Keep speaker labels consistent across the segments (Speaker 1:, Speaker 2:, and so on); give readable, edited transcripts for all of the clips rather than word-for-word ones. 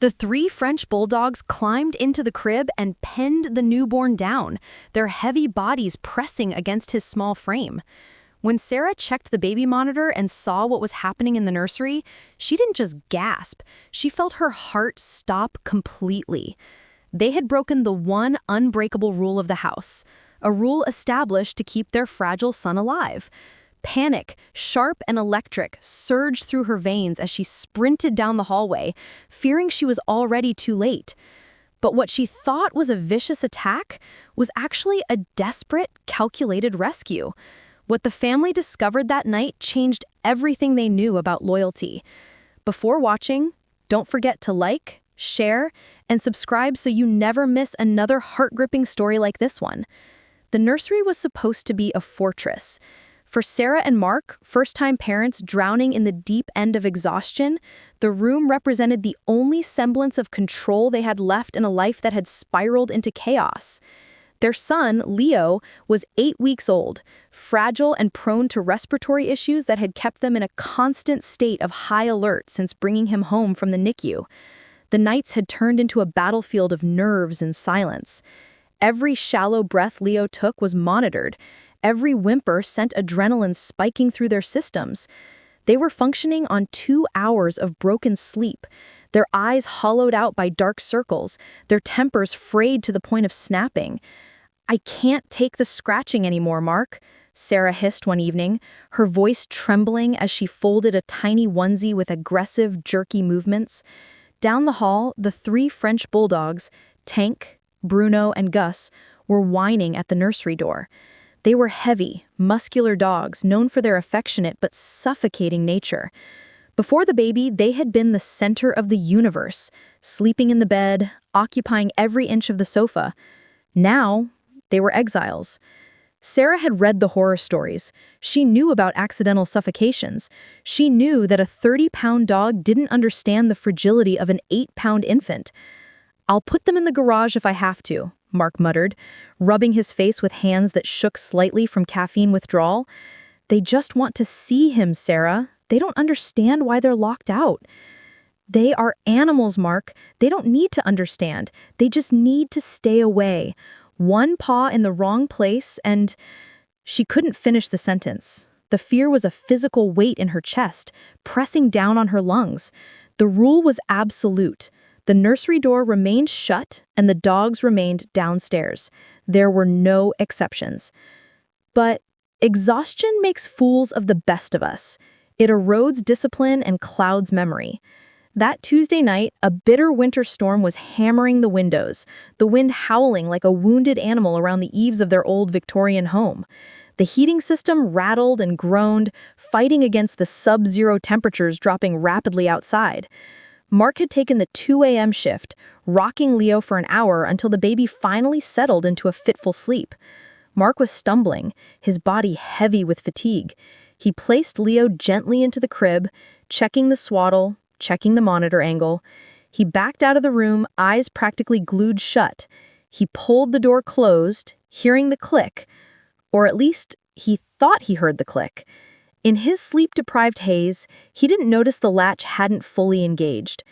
Speaker 1: The three French bulldogs climbed into the crib and pinned the newborn down, their heavy bodies pressing against his small frame. When Sarah checked the baby monitor and saw what was happening in the nursery, she didn't just gasp, she felt her heart stop completely. They had broken the one unbreakable rule of the house, a rule established to keep their fragile son alive. Panic, sharp and electric, surged through her veins as she sprinted down the hallway, fearing she was already too late. But what she thought was a vicious attack was actually a desperate, calculated rescue. What the family discovered that night changed everything they knew about loyalty. Before watching, don't forget to like, share, and subscribe so you never miss another heart-gripping story like this one. The nursery was supposed to be a fortress. For Sarah and Mark, first-time parents drowning in the deep end of exhaustion, the room represented the only semblance of control they had left in a life that had spiraled into chaos. Their son, Leo, was 8 weeks old, fragile and prone to respiratory issues that had kept them in a constant state of high alert since bringing him home from the NICU. The nights had turned into a battlefield of nerves and silence. Every shallow breath Leo took was monitored. Every whimper sent adrenaline spiking through their systems. They were functioning on 2 hours of broken sleep, their eyes hollowed out by dark circles, their tempers frayed to the point of snapping. "I can't take the scratching anymore, Mark," Sarah hissed one evening, her voice trembling as she folded a tiny onesie with aggressive, jerky movements. Down the hall, the three French bulldogs, Tank, Bruno, and Gus, were whining at the nursery door. They were heavy, muscular dogs known for their affectionate but suffocating nature. Before the baby, they had been the center of the universe, sleeping in the bed, occupying every inch of the sofa. Now, they were exiles. Sarah had read the horror stories. She knew about accidental suffocations. She knew that a 30-pound dog didn't understand the fragility of an 8-pound infant. "I'll put them in the garage if I have to," Mark muttered, rubbing his face with hands that shook slightly from caffeine withdrawal. "They just want to see him, Sarah. They don't understand why they're locked out." "They are animals, Mark. They don't need to understand. They just need to stay away. One paw in the wrong place and—" She couldn't finish the sentence. The fear was a physical weight in her chest, pressing down on her lungs. The rule was absolute. The nursery door remained shut and the dogs remained downstairs. There were no exceptions. But exhaustion makes fools of the best of us. It erodes discipline and clouds memory. That Tuesday night, a bitter winter storm was hammering the windows, the wind howling like a wounded animal around the eaves of their old Victorian home. The heating system rattled and groaned, fighting against the sub-zero temperatures dropping rapidly outside. Mark had taken the 2 a.m. shift, rocking Leo for an hour until the baby finally settled into a fitful sleep. Mark was stumbling, his body heavy with fatigue. He placed Leo gently into the crib, checking the swaddle, checking the monitor angle. He backed out of the room, eyes practically glued shut. He pulled the door closed, hearing the click, or at least he thought he heard the click. In his sleep-deprived haze, he didn't notice the latch hadn't fully engaged.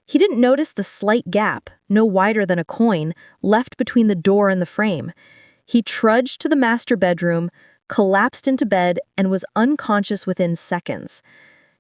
Speaker 1: He didn't notice the slight gap, no wider than a coin, left between the door and the frame. He trudged to the master bedroom, collapsed into bed, and was unconscious within seconds.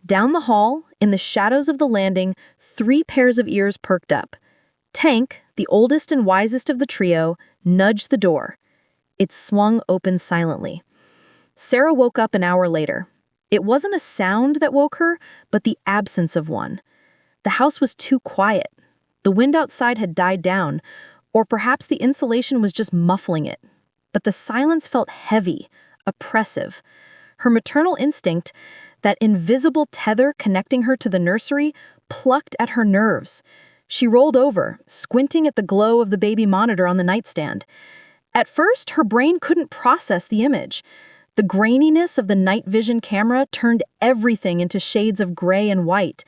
Speaker 1: Down the hall, in the shadows of the landing, 3 pairs of ears perked up. Tank, the oldest and wisest of the trio, nudged the door. It swung open silently. Sarah woke up an hour later. It wasn't a sound that woke her, but the absence of one. The house was too quiet. The wind outside had died down, or perhaps the insulation was just muffling it. But the silence felt heavy, oppressive. Her maternal instinct, that invisible tether connecting her to the nursery, plucked at her nerves. She rolled over, squinting at the glow of the baby monitor on the nightstand. At first, her brain couldn't process the image. The graininess of the night vision camera turned everything into shades of gray and white.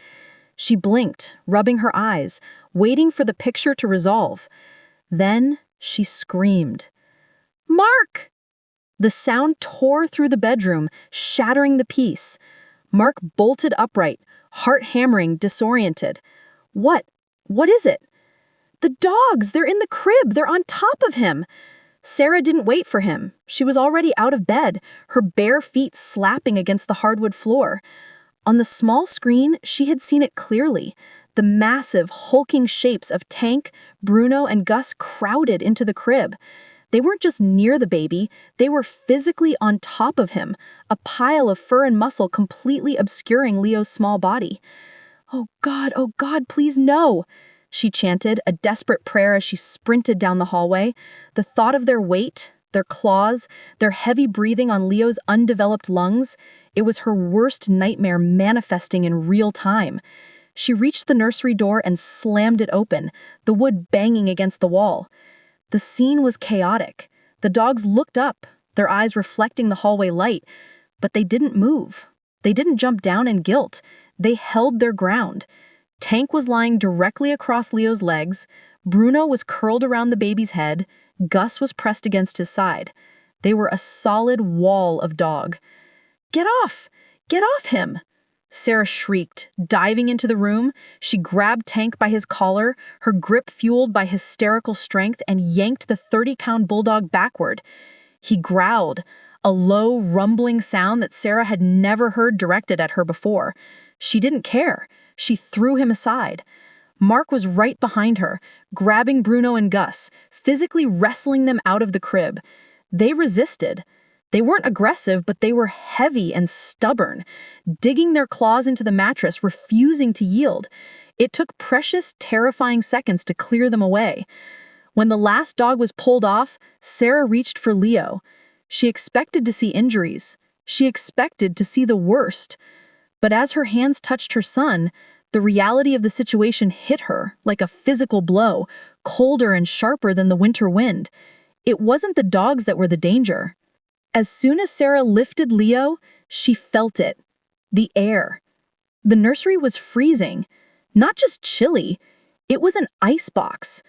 Speaker 1: She blinked, rubbing her eyes, waiting for the picture to resolve. Then she screamed. "Mark!" The sound tore through the bedroom, shattering the peace. Mark bolted upright, heart hammering, disoriented. "What? What is it?" "The dogs! They're in the crib! They're on top of him!" Sarah didn't wait for him. She was already out of bed, her bare feet slapping against the hardwood floor. On the small screen, she had seen it clearly. The massive, hulking shapes of Tank, Bruno, and Gus crowded into the crib. They weren't just near the baby, they were physically on top of him, a pile of fur and muscle completely obscuring Leo's small body. Oh God, please no!" She chanted, a desperate prayer as she sprinted down the hallway. The thought of their weight, their claws, their heavy breathing on Leo's undeveloped lungs, it was her worst nightmare manifesting in real time. She reached the nursery door and slammed it open, the wood banging against the wall. The scene was chaotic. The dogs looked up, their eyes reflecting the hallway light, but they didn't move. They didn't jump down in guilt. They held their ground. Tank was lying directly across Leo's legs, Bruno was curled around the baby's head, Gus was pressed against his side. They were a solid wall of dog. "Get off! Get off him!" Sarah shrieked, diving into the room. She grabbed Tank by his collar, her grip fueled by hysterical strength, and yanked the 30-pound bulldog backward. He growled, a low, rumbling sound that Sarah had never heard directed at her before. She didn't care. She threw him aside. Mark was right behind her, grabbing Bruno and Gus, physically wrestling them out of the crib. They resisted. They weren't aggressive, but they were heavy and stubborn, digging their claws into the mattress, refusing to yield. It took precious, terrifying seconds to clear them away. When the last dog was pulled off, Sarah reached for Leo. She expected to see injuries. She expected to see the worst. But as her hands touched her son, the reality of the situation hit her like a physical blow, colder and sharper than the winter wind. It wasn't the dogs that were the danger. As soon as Sarah lifted Leo, she felt it. The air. The nursery was freezing. Not just chilly. It was an icebox.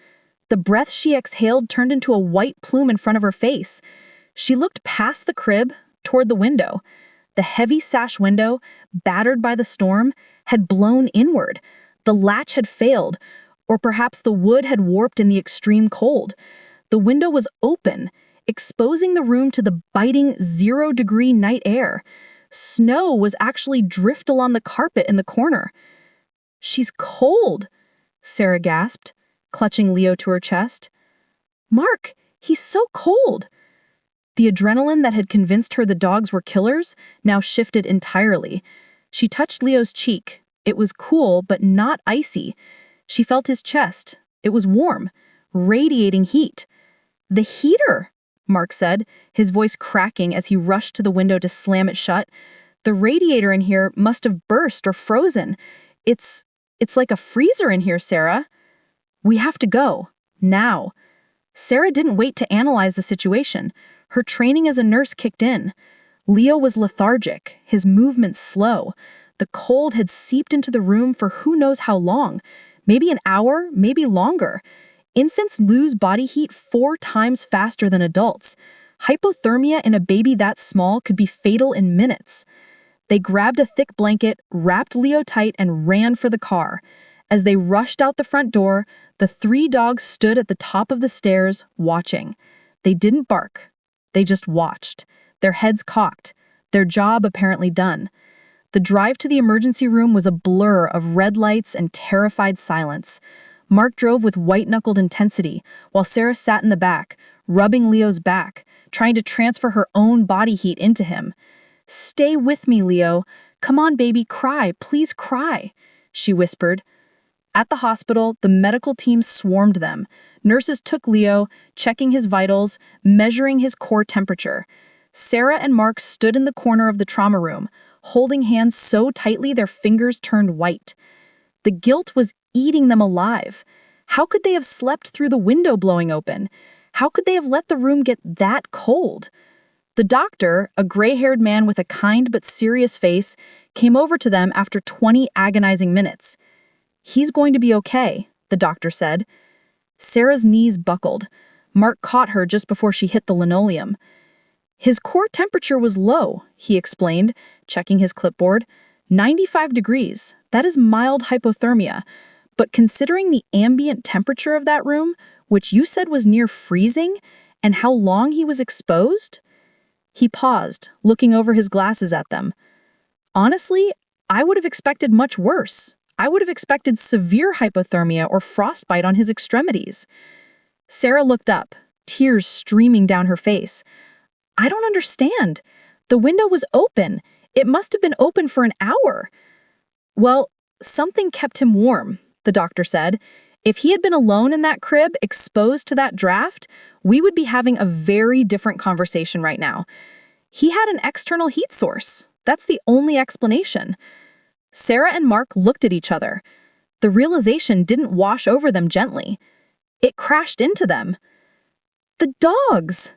Speaker 1: The breath she exhaled turned into a white plume in front of her face. She looked past the crib, toward the window. The heavy sash window, battered by the storm, had blown inward. The latch had failed, or perhaps the wood had warped in the extreme cold. The window was open, exposing the room to the biting 0-degree night air. Snow was actually drift along the carpet in the corner. "She's cold," Sarah gasped, clutching Leo to her chest. "Mark, he's so cold." The adrenaline that had convinced her the dogs were killers now shifted entirely. She touched Leo's cheek. It was cool, but not icy. She felt his chest. It was warm, radiating heat. "The heater," Mark said, his voice cracking as he rushed to the window to slam it shut. "The radiator in here must have burst or frozen. It's like a freezer in here, Sarah." "We have to go. Now." Sarah didn't wait to analyze the situation. Her training as a nurse kicked in. Leo was lethargic, his movements slow. The cold had seeped into the room for who knows how long. Maybe an hour, maybe longer. Infants lose body heat 4 times faster than adults. Hypothermia in a baby that small could be fatal in minutes. They grabbed a thick blanket, wrapped Leo tight, and ran for the car. As they rushed out the front door, the 3 dogs stood at the top of the stairs, watching. They didn't bark. They just watched, their heads cocked, their job apparently done. The drive to the emergency room was a blur of red lights and terrified silence. Mark drove with white-knuckled intensity, while Sarah sat in the back, rubbing Leo's back, trying to transfer her own body heat into him. "Stay with me, Leo. Come on, baby, cry, please cry," she whispered. At the hospital, the medical team swarmed them. Nurses took Leo, checking his vitals, measuring his core temperature. Sarah and Mark stood in the corner of the trauma room, holding hands so tightly their fingers turned white. The guilt was eating them alive. How could they have slept through the window blowing open? How could they have let the room get that cold? The doctor, a gray-haired man with a kind but serious face, came over to them after 20 agonizing minutes. "He's going to be okay," the doctor said. Sarah's knees buckled. Mark caught her just before she hit the linoleum. "His core temperature was low," he explained, checking his clipboard. 95 degrees. That is mild hypothermia.
Speaker 2: But considering the ambient temperature of that room, which you said was near freezing, and how long he was exposed? He paused, looking over his glasses at them. Honestly, I would have expected much worse. I would have expected severe hypothermia or frostbite on his extremities. Sarah looked up, tears streaming down her face. I don't understand. The window was open. It must have been open for an hour. Well, something kept him warm, the doctor said. If he had been alone in that crib, exposed to that draft, we would be having a very different conversation right now. He had an external heat source. That's the only explanation. Sarah and Mark looked at each other. The realization didn't wash over them gently. It crashed into them. The dogs!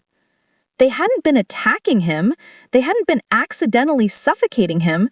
Speaker 2: They hadn't been attacking him. They hadn't been accidentally suffocating him.